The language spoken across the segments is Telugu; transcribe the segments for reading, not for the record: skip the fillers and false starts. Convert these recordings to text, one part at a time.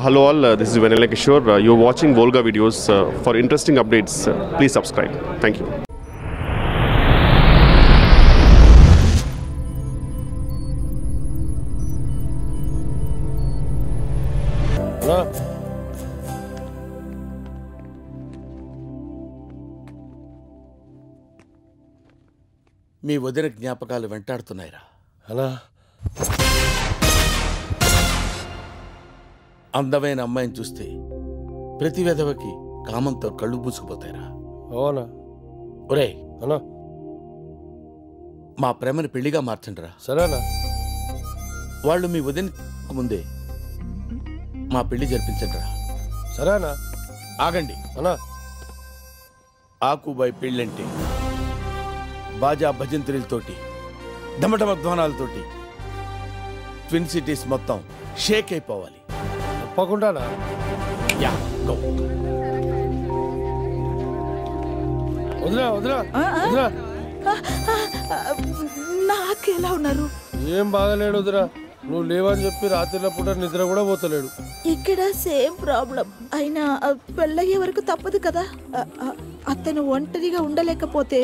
Hello all, this is Venela Kishore. You're watching Volga videos. For interesting updates, please subscribe. Thank you. మీ వదిన జ్ఞాపకాలు వెంటాడుతున్నాయిరా. అలా అందమైన అమ్మాయిని చూస్తే ప్రతి విధవకి కామంతో కళ్ళు పూసుకుపోతాయిరా. అవునా? ఒరేయ్ అలా మా ప్రేమని పెళ్లిగా మార్చండిరా. సరేనా? వాళ్ళు మీ వదిన ముందే మా పెళ్లి జరిపించండిరా. సరేనా? ఆగండి. అలా ఆకుబాయి పెళ్ళంటే బాజా భజంత్రులతోటి ఢమఢమ ధ్వానాలతోటి ట్విన్ సిటీస్ మొత్తం షేక్ అయిపోవాలి. తప్పకుండానా? Yeah go. వదినా వదినా వదినా, నాకెలా ఉన్నారు? ఏం బాగలేడు వదినా. నువ్వు లేవని చెప్పి రాత్రిలో పూట నిద్ర కూడా పోతలేడు. ఇక్కడ సేమ్ ప్రాబ్లం. అయినా పెళ్ళయ్యే వరకు తప్పదు కదా. అతను ఒంటరిగా ఉండలేకపోతే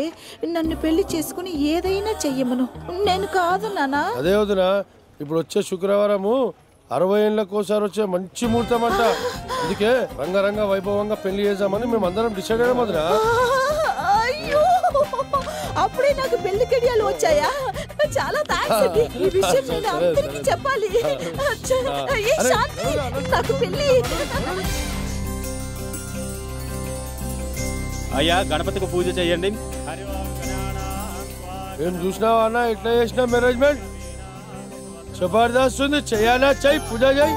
నన్ను పెళ్లి చేసుకుని ఏదైనా చెయ్యమను. నేను కాదు నానా. అదే వదినా, ఇప్పుడు వచ్చే శుక్రవారము 60 ఏళ్ళకోసారి వచ్చే మంచి ముహూర్తం అంట. అందుకే రంగరంగ వైభవంగా పెళ్లి చేద్దామని మేము అందరం డిసైడ్ అయ్యాం వదినా. అయ్యో, అప్పుడే నాకు పెళ్లి గడియాలు వచ్చాయా? చాలా థాంక్స్ అండి. ఈ విషయం నేను అందరికీ చెప్పాలి. నాకు పెళ్లి. అయ్యా, గణపతికి పూజ చేయండి. ఏం చూసినావా అన్న, ఎట్లా చేసిన మేనేజ్మెంట్ జబర్దస్త్ ఉంది. చెయ్యాలా? చెయ్యి, పూజ చెయ్యి.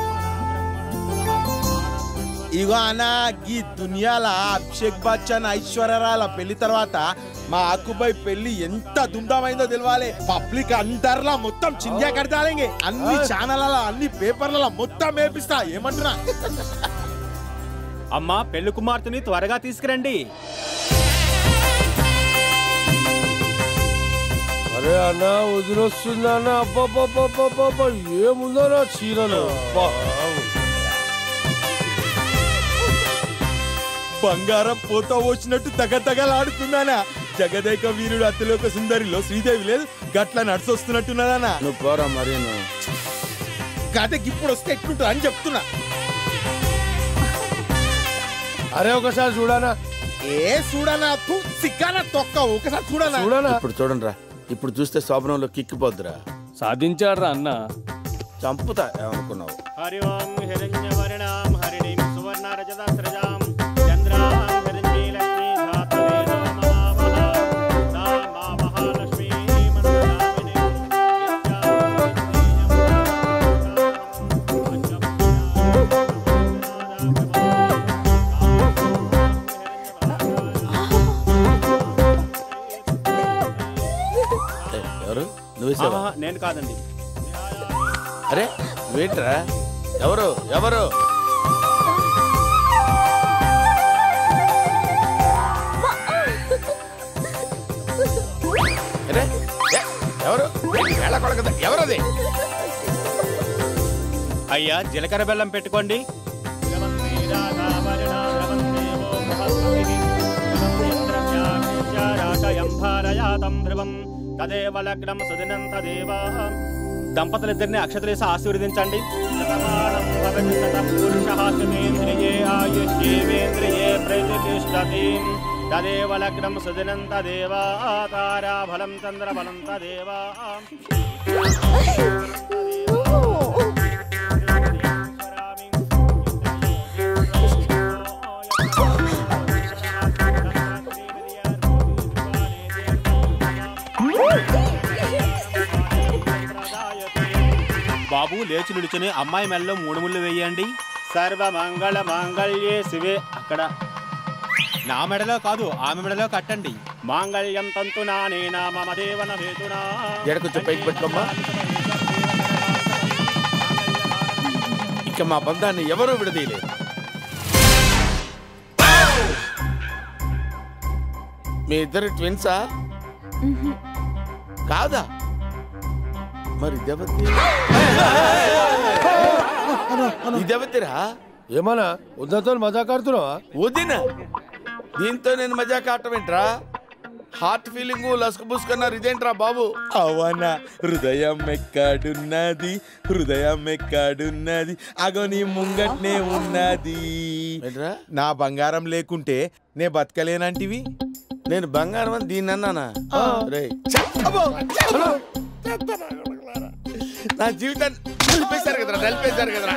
ఇగో అన్న, ఈ దునియాల అభిషేక్ బచ్చన్ ఐశ్వర్యరాల పెళ్లి తర్వాత మా అక్కుబాయి పెళ్లి ఎంత దుమ్దామైందో తెలియాలి. పబ్లిక్ అందరిలా మొత్తం చింజా కడతాలి. అన్ని ఛానళ్ళ అన్ని పేపర్ల మొత్తం వేపిస్తా. ఏమంటున్నా? అమ్మా, పెళ్లి కుమార్తెని త్వరగా తీసుకురండి. అరే అన్న, వదిలొస్తుందా అన్న? అబ్బా ఏముందో నా చీరలు. బంగారం పోతా వచ్చినట్టు తగతగలాడుతుందానా. జగదేక వీరుడు అతిలోక సుందరిలో శ్రీదేవి లేదు, గట్ల నడిచొస్తున్నట్టున్నదానా. నువ్వు పోరా మరి. కథకి ఇప్పుడు వస్తే ఎట్లుంటుంది అని చెప్తున్నా. అరే ఒకసారి చూడనా. ఏ చూడనా? సిగ్గానా తొక్క. ఒకసారి చూడనా. చూడనా? ఇప్పుడు చూడండి రా. ఇప్పుడు చూస్తే శోభనంలో కిక్కిపోద్దురా. సాధించాడ్రా అన్న. చంపుతా ఏమనుకున్నావు? హరి ఓం హిరణ్యవర్ణాం హరిణీం సువర్ణ రజతస్రజాం చంద్రాం హిరణ్యలక్ష్మీ ధాత్రే నమః నమః లక్ష్మీ మంత్రామిని ఎవరు? నువ్వేసావా? నేను కాదండి. అరే వేట్రా. ఎవరు ఎవరు? అరే ఎవరు? ఎవరది? అయ్యా, జీలకర్ర బెల్లం పెట్టుకోండి. దంపతులిద్దరిని అక్షతలేసి ఆశీర్వదించండి. తదేవ లగ్నం సుదినం తదేవా తారాఫలం చంద్రఫలం తదేవా. బాబు లేచి నిలుచుని అమ్మాయి మెల్లో 3 ముళ్ళు వేయండి. సర్వమంగళ మాంగళ్యే శివే. అక్కడ నా మెడలో కాదు, ఆమె మెడలో కట్టండి. మాంగళ్యం తంతునా నేనా మమ దేవన హేతునా. ఎడకొచ్చి పైకి పెట్టుకోమ్మా. ఇక మా బంధాన్ని ఎవరూ విడదీయలేరు. మీ ఇద్దరు ట్విన్సా? కాదా? మరి ఇదెవతిరా? ఏమన్నా వద్దతో మజాక్ ఆడుతున్నావా? వదిన దీంతో నేను మజాక్ ఆడటమేంట్రా? హార్ట్ ఫీలింగ్ లసుకు పుసుకున్నారు ఇదేంట్రా బాబు? అవనా హృదయం ఎక్కడున్నది, హృదయం ఎక్కడున్నది, అగో నీ ముంగట్నే ఉన్నది. నా బంగారం లేకుంటే నే బతకలేనంటివి. నేను బంగారం అని దీన్ని అన్నానా? నా జీవితాన్ని నలిపేశారు కదరా.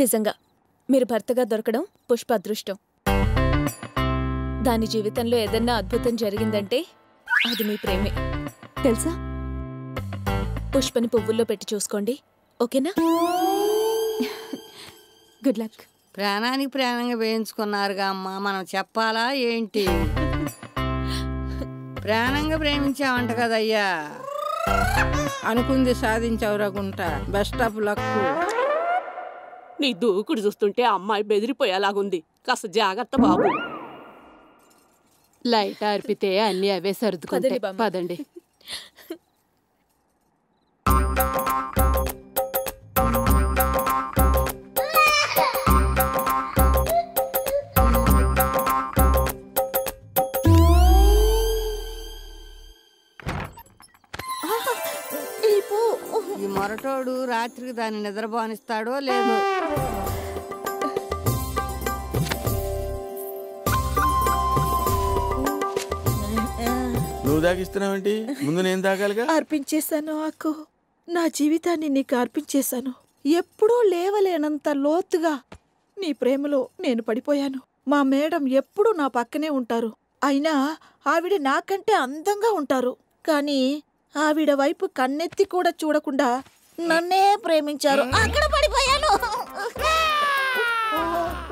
నిజంగా మీరు భర్తగా దొరకడం పుష్ప అదృష్టం. దాని జీవితంలో ఏదన్నా అద్భుతం జరిగిందంటే అది మీ ప్రేమే తెలుసా. పుష్పని పువ్వుల్లో పెట్టి చూసుకోండి, ఓకేనా? Good luck. ప్రాణానికి ప్రాణంగా వేయించుకున్నారుగా అమ్మా, మనం చెప్పాలా ఏంటి? ప్రాణంగా ప్రేమించావంట కదయ్యా. అనుకుంది సాధించవరకుంటా. Best of luck. నీ దూకుడు చూస్తుంటే అమ్మాయి బెదిరిపోయేలాగుంది. కాస్త జాగ్రత్త బాబు. లైట్ అర్పితే అన్ని అవే సర్దుకుంటాయి. పదండి. ఈ మొరటోడు రాత్రికి దాన్ని నిద్రపోనిస్తాడో లేదో. నువ్వు దాగిస్తున్నావేంటి? ముందు నేను దాగాలిగా. అర్పించేశాను ఆకు. నా జీవితాన్ని నీకు అర్పించేశాను. ఎప్పుడూ లేవలేనంత లోతుగా నీ ప్రేమలో నేను పడిపోయాను. మా మేడం ఎప్పుడూ నా పక్కనే ఉంటారు. అయినా ఆవిడ నాకంటే అందంగా ఉంటారు. కానీ ఆవిడ వైపు కన్నెత్తి కూడా చూడకుండా నన్నే ప్రేమించారు. అక్కడ పడిపోయాను.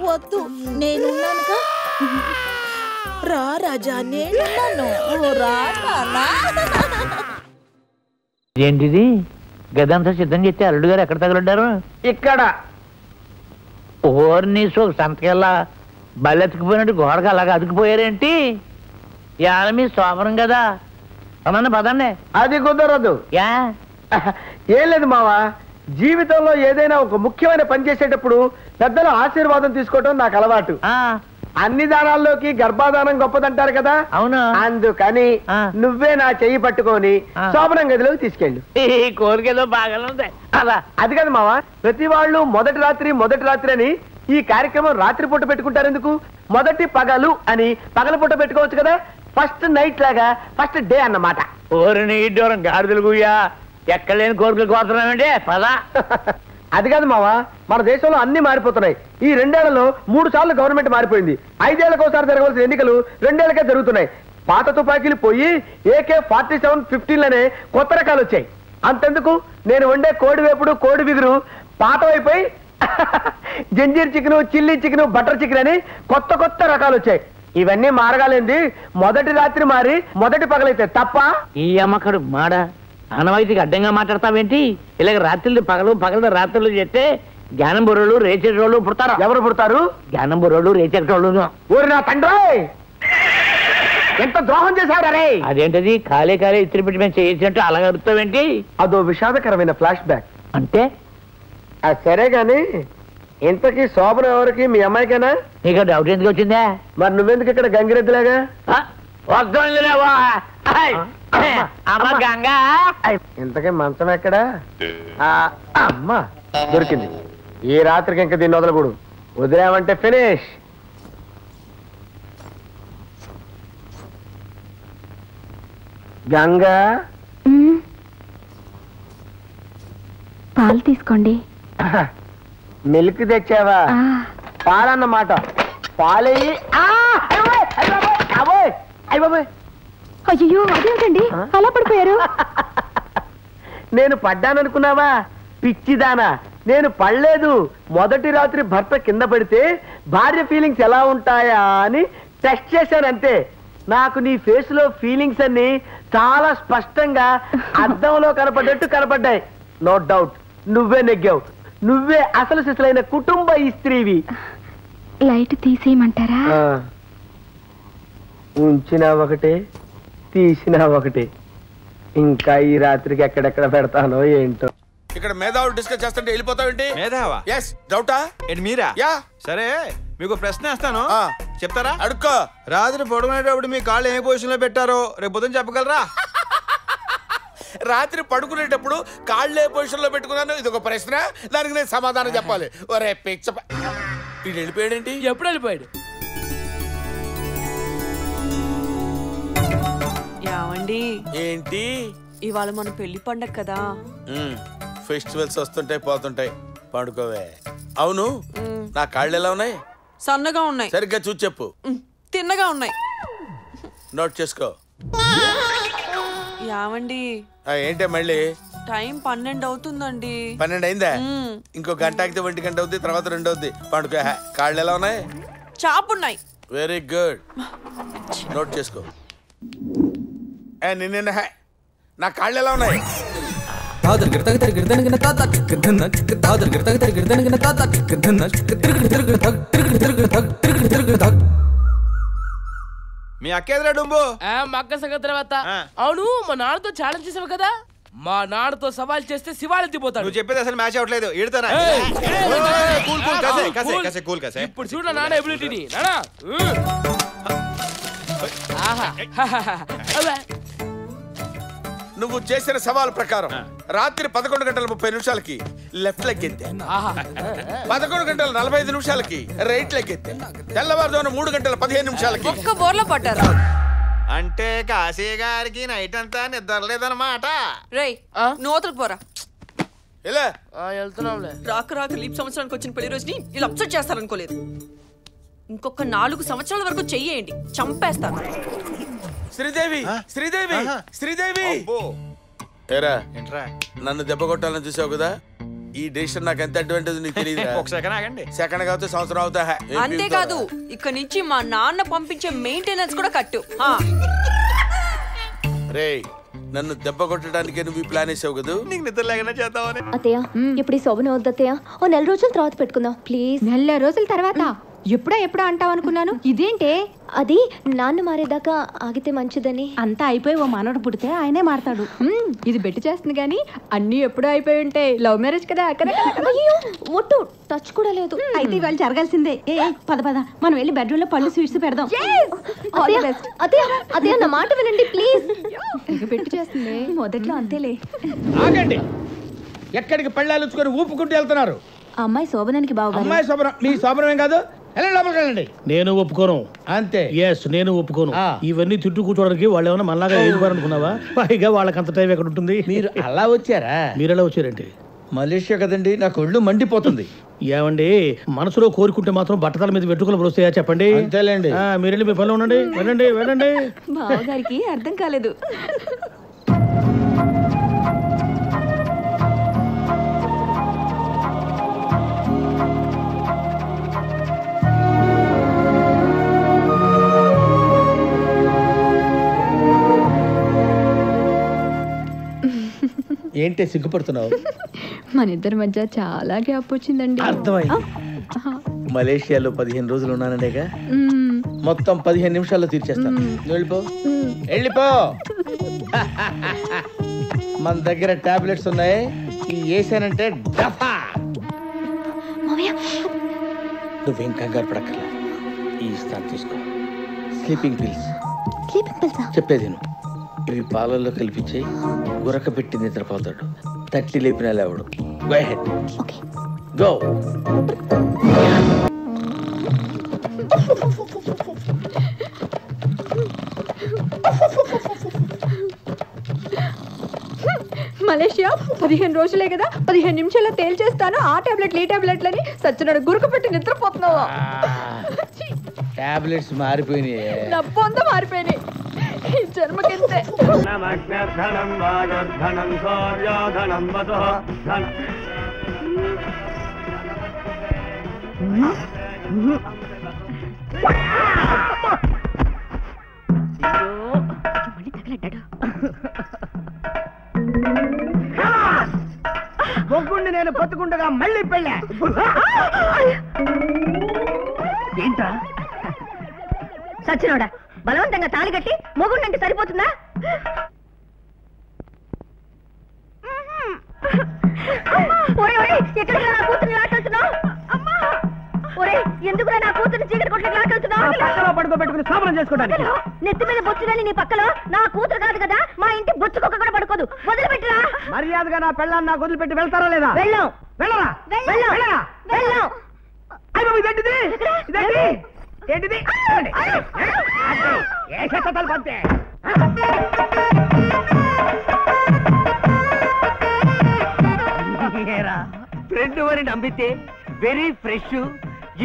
వద్దు, నేనున్నానుగా. రా రాజా, నేనున్నాను. రా. ఏంటిది? గదంతా సిద్ధం చేస్తే అల్లుడు గారు ఎక్కడ తగలడ్డారు? ఇక్కడ. ఓర్ని సోకు సంతకెళ్ళా బల్లెత్తుకుపోయినట్టు గోడకు అలాగా అతుకుపోయారేంటి? ఇవాళ మీ సోమరం కదా. అన్న పదండి. అది కుదరదు. ఏం లేదు మావా, జీవితంలో ఏదైనా ఒక ముఖ్యమైన పని చేసేటప్పుడు పెద్దల ఆశీర్వాదం తీసుకోవటం నాకు అలవాటు. అన్ని దానాల్లోకి గర్భాధానం గొప్పదంటారు కదా. అవును. అందుకని నువ్వే నా చెయ్యి పట్టుకొని శోభనం గదిలోకి తీసుకెళ్ళు. ఈ కోరికేదో బాగానే ఉంది. అలా అది కాదు మావా, ప్రతి వాళ్ళు మొదటి రాత్రి అని ఈ కార్యక్రమం రాత్రిపూట పెట్టుకుంటారు ఎందుకు? మొదటి పగలు అని పగలపూట పెట్టుకోవచ్చు కదా. ఫస్ట్ నైట్ లాగా ఫస్ట్ డే అన్నమాట. ఓరిని దూరం గాడిదలు గుయ్యా, ఎక్కలేని కోరికలు కోరుతున్నామంటే పదా. అది కాదు మావా, మన దేశంలో అన్ని మారిపోతున్నాయి. ఈ 2 ఏళ్లలో 3 సార్లు గవర్నమెంట్ మారిపోయింది. 5 ఏళ్లకోసారి జరగవలసిన ఎన్నికలు 2 ఏళ్లకే జరుగుతున్నాయి. పాత తుపాకీలు పోయి AK-47-15 కొత్త రకాలు వచ్చాయి. అంతెందుకు, నేను వండే కోడి వేపుడు, కోడి బిగురు పాతవైపోయి జంజీర్ chicken, chilli chicken, butter chicken అని కొత్త కొత్త రకాలు వచ్చాయి. ఇవన్నీ మారగాలేంది మొదటి రాత్రి మారి మొదటి పగలైతే తప్ప. ఈ అమ్మకడు మాడ అనవాయితీకి అడ్డంగా మాట్లాడతావేంటి? ఇలాగ రాత్రులు పగలు, పగలు రాత్రులు చెప్తే జ్ఞానం బుర్రలు రేచేటోళ్ళు పుడతారు. ఎవరు పుడతారు? జ్ఞానం బుర్రలు రేచేటోళ్ళు. ఊరి నా తండ్రి, ఎంత ద్రోహం చేశారే! అదేంటది? ఖాళీ ఇస్త్రీ పెట్టి మేము చేసినట్టు అలాగ అడుగుతావేంటి? అదో విషాదకరమైన ఫ్లాష్ బ్యాక్. అంటే సరే గాని ఇంతకీ శోభన ఎవరికి? మీ అమ్మాయికేనా? నీకు డౌట్ ఎందుకు వచ్చిందా? మరి నువ్వెందుకు ఇక్కడ గంగిరెద్దులాగా? ఇంతకీ మంచం ఎక్కడా? అమ్మా దొరికింది. ఈ రాత్రికి ఇంక దీన్ని వదలకూడదు. వదిలేమంటే ఫినిష్. గంగా, పాలు తీసుకోండి. మిల్క్ తెచ్చావా? పాలన్నమాట. పాలయ్యి. అయ్యో అదేంటండి అలా పడిపోయారు? నేను పడ్డాననుకున్నావా పిచ్చిదానా? నేను పడలేదు. మొదటి రాత్రి భర్త కింద పడితే భార్య ఫీలింగ్స్ ఎలా ఉంటాయా అని టెస్ట్ చేశానంతే. నాకు నీ ఫేస్ లో ఫీలింగ్స్ అన్ని చాలా స్పష్టంగా అద్దంలో కనపడ్డట్టు కనపడ్డాయి. నో డౌట్ నువ్వే నెగ్గావు. నువ్వే అసలు సిసలైన కుటుంబ ఇస్త్రీవి. లైట్ తీసేయమంటారా? ఉంచినా ఒకటే, తీసినా ఒకటే. ఇంకా ఈ రాత్రికి ఎక్కడెక్కడ పెడతానో ఏంటో. ఇక్కడ మేధావులు డిస్కస్ చేస్తుంటే వెళ్ళిపోతావేంటి? మేధావా? ఎస్. డౌటా? ఏంటి మీరా? యా. సరే మీకు ప్రశ్న వేస్తాను, చెప్తారా? అడుక్కో. రాత్రి పడుకునేటప్పుడు మీ కాళ్ళు ఏ పొజిషన్ లో పెట్టారో రేపు పొద్దున చెప్పగలరా? రాత్రి పడుకునేటప్పుడు కాళ్ళు ఏ పొజిషన్ లో పెట్టుకున్నాను, ఇది ఒక ప్రశ్న, దానికి నేను సమాధానం చెప్పాలి. ఒరే పిచ్చ, వీడు వెళ్ళిపోయాడేంటి? ఎప్పుడు వెళ్ళిపోయాడు? యావండి ఏంటి? ఇవాళ మన పెళ్లి పండగ కదా. ఫెస్టివల్స్ వస్తుంటాయి పోతుంటాయి, పడుకోవే. అవును, నా కాళ్ళు ఎలా ఉన్నాయి? సన్నగా ఉన్నాయి. సరిగ్గా చూసి చెప్పు. తిన్నగా ఉన్నాయి. నోట్ చేసుకో. యావండి ఏంటే మళ్ళీ? టైం 12 అవుతుందండి. 12 అయిందా? ఇంకో గంట ఆగితే 1 గంట అవుద్ది, తర్వాత 2 అవుద్ది. పండుకో. కాళ్ళు ఎలా ఉన్నాయి? చాపున్నాయి. వెరీ గుడ్, నోట్ చేసుకో. నిన్న నా కాళ్ళు ఎలా ఉన్నాయి? మీ అక్కేదిరా డుంబు? మా అక్క సంగతి తర్వాత. అవును, మా నాన్నతో ఛాలెంజ్ చేసావు కదా, మా నాన్నతో సవాల్ చేస్తే శివాలెత్తిపోతాడు. నువ్వు చెప్పేది అసలు మ్యాచ్ అవ్వట్లేదు. ఈడతారా? ఇప్పుడు చూడు నా నాన్న ఎబిలిటీని. నువ్వు చేసిన సవాల్ ప్రకారం రాత్రి 11 గంటల 30 నిమిషాలకి లెఫ్ట్ లెగ్ ఎత్తే, 11 గంటల 45 నిమిషాలకి రైట్ లెగ్ ఎత్తే, తెల్లవారుజామున 3 గంటల 15 నిమిషాలకి ఒక్క బోర్లో పడ్డారు. అంటే కాశీ గారికి నైట్ అంతా నిద్రలేదన్నమాట. రేయ్ నూతలకు పోరా. వెళ్తున్నాంలే. రాక లీప్ సంవత్సరానికి వచ్చిన పెళ్లి రోజుని ఇలా అప్సెట్ చేస్తారనుకోలేదు. ఇంకొక 4 సంవత్సరాల వరకు చెయ్యేయండి, చంపేస్తాను. శ్రీదేవి, శ్రీదేవి, శ్రీదేవి. ఏరా, నన్ను దెబ్బ కొట్టాలని చూసావు కదా, ఈ డెసిషన్ నాకు ఎంత అడ్వాంటేజ్ నీకు తెలియదు. ఒక సెకండ్ ఆగండి. సెకండ్ కావచ్చు, సంవత్సరం అవుతా. అంతేకాదు, ఇక్కడ నుంచి మా నాన్న పంపించే మెయింటెనెన్స్ కూడా కట్టు. రే, నన్ను దెబ్బ కొట్టడానికి నువ్వు ఈ ప్లాన్ వేసావు కదా, నీకు నిద్ర లేకుండా చేద్దామని. అత్తయ్య, ఇప్పుడు ఈ శోభన వద్దు అత్తయ్య, ఓ 4 రోజుల తర్వాత పెట్టుకుందాం ప్లీజ్. 4 రోజుల తర్వాత? ఎప్పుడో అంటావు అనుకున్నాను. ఇదేంటే? అది నాన్న మారేదాకా ఆగితే మంచిదని. అంతా అయిపోయి ఓ మనోడు పుడితే ఆయనే మారతాడు. ఇది బెట్టి చేస్తుంది కానీ అన్ని ఎప్పుడో అయిపోయి ఉంటాయి. లవ్ మ్యారేజ్ కదా. అయ్యో, ఒట్టు టచ్ కూడా లేదు. అయితే ఇవాళ జరగాల్సిందే. పద మనం వెళ్ళి బెడ్రూమ్ లో పళ్ళు స్వీట్స్ పెడదాం. అదే నా మాట వినండి ప్లీజ్. బెట్టి చేస్తుంది మొదట్లో అంతేలే. ఆగండి, ఎక్కడికి పళ్ళాలుచుకొని ఊపుకుంటూ వెళ్తున్నారు? అమ్మాయి శోభనానికి బాగా. అమ్మాయి శోభనం మీ శోభనం ఏం కాదు. లోపలికి నేను ఒప్పుకోను. అంతే. ఎస్, నేను ఒప్పుకోను. ఇవన్నీ తిట్టు కూర్చోడానికి వాళ్ళు ఏమైనా మనలాగా వెళ్ళిపోయారనుకున్నావా? పైగా వాళ్ళకి అంత టైం ఎక్కడ ఉంటుంది? మీరు అలా వచ్చారా? మీరు ఎలా వచ్చారండి? మలేషియా కదండి, నాకు ఒళ్ళు మండిపోతుంది. ఏమండి, మనసులో కోరుకుంటే మాత్రం బట్టతల మీద వెంట్రుకలు వస్తాయా చెప్పండి? అంతేలేండి. మీరు వెళ్ళి మీ పనిలో ఉండండి. వెళ్ళండి. బావగారికి అర్థం కాలేదు. ఏంటి సిగ్గుపడుతున్నావు? మన ఇద్దరి మధ్య చాలా గ్యాప్ వచ్చిందండి. అర్థమైంది. మలేషియాలో 15 రోజులు ఉన్నానండేగా, మొత్తం 15 నిమిషాల్లో తీర్చేస్తాను. వెళ్ళిపో. మన దగ్గర టాబ్లెట్స్ ఉన్నాయి, ఇవి వేసానంటే డఫా. నువ్వేం కంగారు పడక్కర్లా, ఈ ఇస్తాను తీసుకో. Sleeping pills. చెప్పేది నువ్వు, ఇవి పాలల్లో కలిపించి గురక పెట్టి నిద్రపోతాడు. తట్టి లేపినా లేవడు. Go ahead. గో. మలేషియా 15 రోజులే కదా, 15 నిమిషాల్లో తేల్చేస్తాను. ఆ టాబ్లెట్లు ఈ టాబ్లెట్లని సచ్చినాడు గురక పెట్టి నిద్రపోతున్నావా? టాబ్లెట్స్ మారిపోయినాయి. నా పొంద మారిపోయినాయి. ఈ జన్మకింతే. మొగ్గుండి నేను బతుకుండగా మళ్ళీ పెళ్ళా. ఏంటా సచ్చినోడా, బలవంతంగా తాళి కట్టి మొగుండంటే సరిపోతుందా? ఎక్కడికి నా కూతురు లాకెళ్తున్నావు? అమ్మా ఒరే ఎందుకు నా కూతురు చీకటి కొట్లకి లాకెళ్తున్నావు? పడుకోబెట్టుకుని సామరం చేసుకోవడానికి. నెత్తి మీద బొచ్చులని నీ పక్కలో నా కూతురు కాదు కదా, మా ఇంటి బొచ్చుకొక్క కూడా పడుకోదు. వదిలిపెట్టరా. మర్యాదగా నా పెళ్ళాన్ని నాకు వదిలిపెట్టి వెళ్తారా లేదా? వెళ్ళాం. వెళ్ళరా? వెళ్ళాం. వెళ్ళాం. అయ్యో ఇదేంటిది? ఇదేంటి? ఏంటిది? ఏ చెత్తలు పంతే ఫ్రెండ్ అని నమ్మితే వెరీ ఫ్రెష్,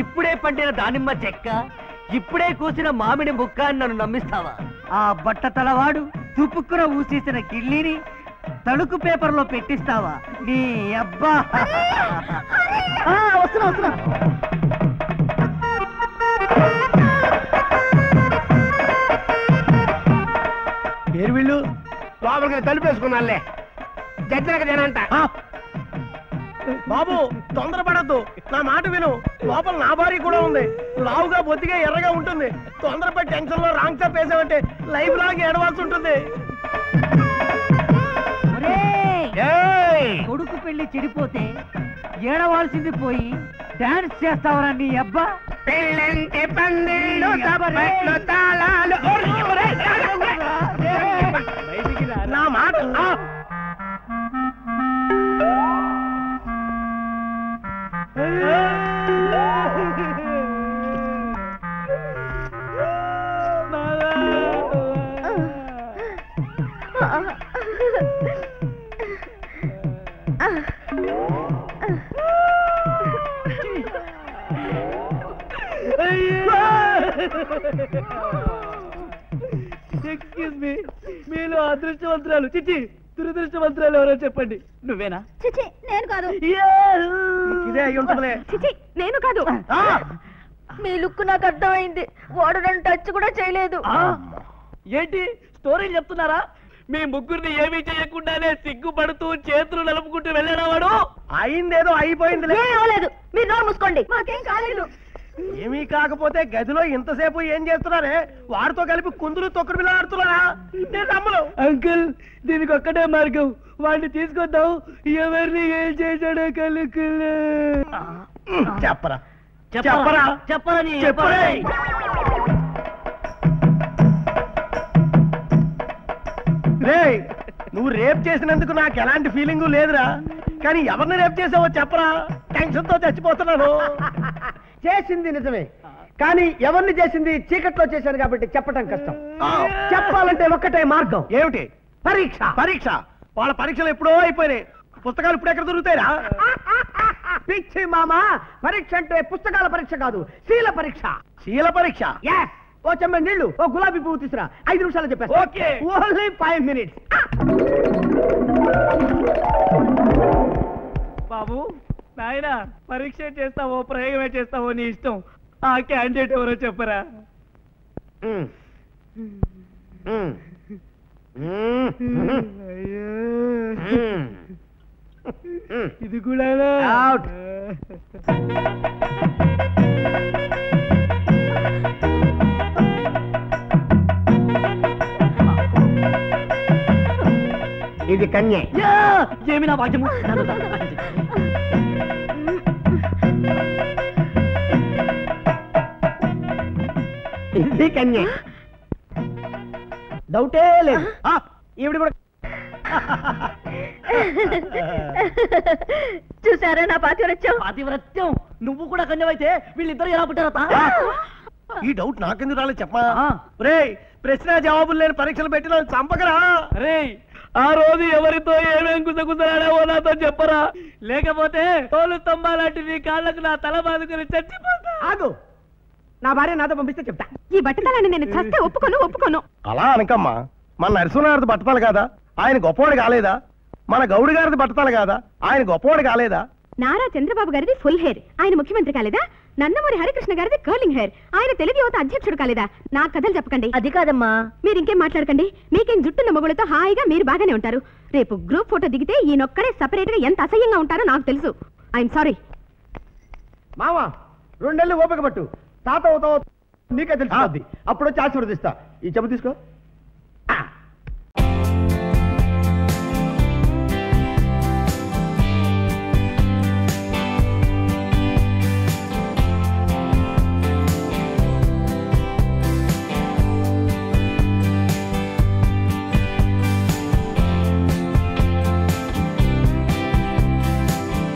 ఇప్పుడే పండిన దానిమ్మ చెక్క, ఇప్పుడే కూసిన మామిడి ముక్క అని నన్ను నమ్మిస్తావా? ఆ బట్ట తలవాడు తుపుక్కున ఊసేసిన కిళ్ళిని తడుకు పేపర్లో పెట్టిస్తావా? నీ అబ్బా వస్తున్నా. పేరు వీళ్ళు లోపలికి తలుపేసుకున్నాలే, జడ్జినక జనంట. బాబు తొందరపడద్దు, నా మాట విను. లోపల నా భార్య కూడా ఉంది, లావుగా బొత్తిగా ఎర్రగా ఉంటుంది. తొందరపడి టెన్షన్ లో రాంగ్ స్టెప్ వేసామంటే లైఫ్ లాగా ఏడవాల్సి ఉంటుంది. కొడుకు పెళ్లి చెడిపోతే ఏడవాల్సింది పోయి డాన్స్ చేస్తావరా నీ అబ్బా? పెళ్ళంటే పందిళ్ళు తాళాలు. నా మాట ఎక్స్క్యూజ్ మీ, మీలో అదృష్టవంతురాలు చిచి దురదృష్టవంతురాలు ఎవరో చెప్పండి. నువ్వేనా? చిచి నేను కాదు. ఇదే అయి ఉంటుందిలే. చిచి నేను కాదు. మీ లుక్ నాకు అర్థమైంది. వాడు నన్ను టచ్ కూడా చేయలేదు. ఏంటి స్టోరీలు చెప్తున్నారా? మీ ముగ్గురిని ఏమీ చేయకుండానే సిగ్గుపడుతూ చేతులు నలుపుకుంటూ వెళ్ళాడా వాడు? అయిందేదో అయిపోయింది. అవలేదు, మీరు నోరు మూసుకోండి. మాకేం కాలేదు. ఏమీ కాకపోతే గదిలో ఇంతసేపు ఏం చేస్తున్నారే? వాడితో కలిపి కుందులు తొక్కుడు బిళ్ళ ఆడుతున్నారా? నేను నమ్మను. అంకుల్ దీనికి ఒక్కటే మార్గం, వాడిని తీసుకొద్దాం. ఎవరిని ఏం చేశాడో కలుకులే. చెప్పరా చెప్పరా చెప్పరా చెప్పరా. రేయ్ నువ్వు రేప్ చేసినందుకు నాకు ఎలాంటి ఫీలింగు లేదురా, కానీ ఎవరిని రేప్ చేసావో చెప్పరా? టెన్షన్ తో చచ్చిపోతున్నాను. చేసింది నిజమే, కానీ ఎవరిని చేసింది చీకట్లో చేశాను కాబట్టి చెప్పటం కష్టం. చెప్పాలంటే ఒక్కటే మార్గం. ఏమిటి? పరీక్ష. పరీక్ష? వాళ్ళ పరీక్షలు ఎప్పుడో అయిపోయినాయి, పుస్తకాలు ఇప్పుడు ఎక్కడ దొరుకుతాయిరా? పిచ్చి మామా, పరీక్ష అంటే పుస్తకాల పరీక్ష కాదు, శీల పరీక్ష. శీల పరీక్ష? ఓ చెమ్మ నీళ్లు, ఓ గులాబీ పువ్వు తీసురా. 5 నిమిషాలు చెప్పేస్తా. Okay, only 5 minutes. బాబు నాయనా, పరీక్ష చేస్తావో ప్రయోగమే చేస్తావో నీ ఇష్టం. ఆ క్యాండిడేట్ ఎవరో చెప్పరా? ఇది కూడా అవుట్. ఇది కన్య. ఏమి నా భాగ్యము. ఇది కన్య, డౌటే లేదు. ఈవిడ కూడా. చూసారా నా పాతివ్రత్యం? పాతివ్రత్యం? నువ్వు కూడా కన్యవైతే వీళ్ళిద్దరు ఎలా పుట్టారతా? ఈ డౌట్ నాకెందుకు రాలేదు చెప్పా? రే ప్రశ్న జవాబులు లేని పరీక్షలు పెట్టిన చంపకరా. రే ఆ రోజు ఎవరితో ఏమేం గుసగుసలాడావో నాతో చెప్పరా, లేకపోతే తోలు తొమ్మ లాంటి నీ కాళ్ళకు నా తల బాదుకుని చచ్చిపోతా. ఆగు, నా భార్య నాతో పంపిస్తే చెప్తా. ఈ బట్టతలని నేను చస్తే ఒప్పుకోను. అలా అనకమ్మా, మన నరసింహనాథ్ బట్టతలు కాదా, ఆయన గొప్పవాడు కాలేదా? మన గౌడి గారిది బట్టతలు కాదా, ఆయన గొప్పవాడు కాలేదా? నారా చంద్రబాబు గారిది ఫుల్ హెయిర్, ఆయన ముఖ్యమంత్రి కాలేదా? నందమూరి హరికృష్ణ గారిది కర్లింగ్ హెయిర్, ఆయన తెలుగు యువత అధ్యక్షుడు కాలేదా? నా కథలు చెప్పకండి. అది కాదమ్మా. మీరు ఇంకేం మాట్లాడకండి. మీకేం జుట్టున్న మొగులతో హాయిగా మీరు బాగానే ఉంటారు. రేపు గ్రూప్ ఫోటో దిగితే ఈయనొక్కడే సపరేట్ గా ఎంత అసహ్యంగా ఉంటారో నాకు తెలుసు. I'm sorry. మావా 2 నెలలు ఓపిక పట్టు, తాత అవుతావు నీకే తెలుస్తుంది. అప్పుడు వచ్చి ఆశీర్వదిస్తా. ఈ చెప్పు తీసుకో.